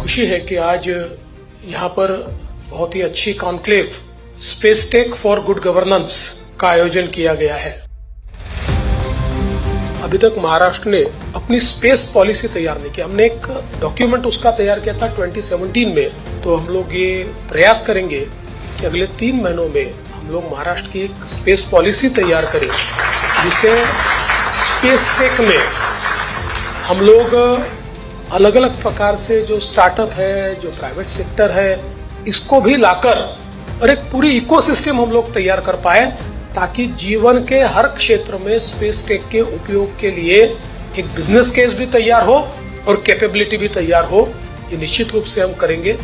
खुशी है कि आज यहाँ पर बहुत ही अच्छी conclave space tech for good governance का आयोजन किया गया है। अभी तक महाराष्ट्र ने अपनी स्पेस पॉलिसी तैयार नहीं की। हमने एक डॉक्यूमेंट उसका तैयार किया था 2017 में। तो हम लोग ये प्रयास करेंगे कि अगले 3 महीनों में हम लोग महाराष्ट्र की एक स्पेस पॉलिसी तैयार करें, जिसे स्पेस टेक में हम लोग अलग अलग प्रकार से जो स्टार्टअप है, जो प्राइवेट सेक्टर है, इसको भी लाकर और एक पूरी इकोसिस्टम हम लोग तैयार कर पाए, ताकि जीवन के हर क्षेत्र में स्पेस टेक के उपयोग के लिए एक बिजनेस केस भी तैयार हो और कैपेबिलिटी भी तैयार हो। ये निश्चित रूप से हम करेंगे।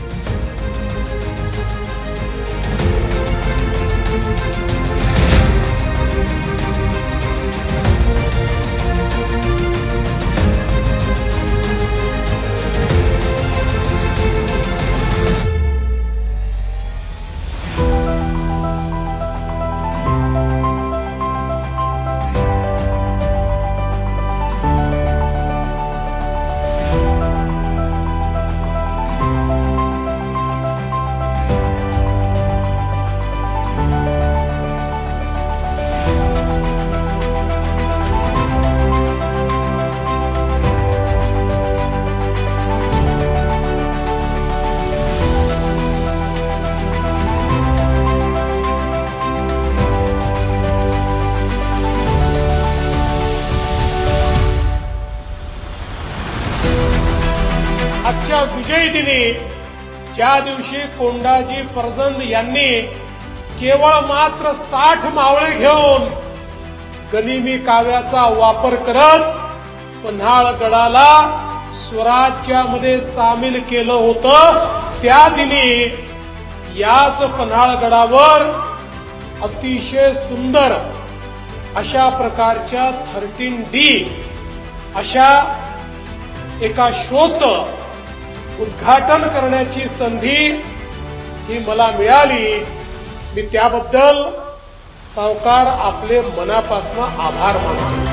आजच्या विजयी दिनी ज्या दिवशी कोंडाजी फर्जंद यांनी केवळ मात्र 60 मावळे घेऊन गनिमी काव्याचा वापर करत पन्हाळगडाला स्वराज्यामध्ये सामील केलं होतं, त्या दिनी याच पन्हाळगडावर अतिशय सुंदर अशा प्रकारच्या 13D अशा एका शोचं उद्घाटन करण्याची संधी ही मला मिळाली। मी त्याबद्दल सावकार आपले मनापासून आभार मानतो।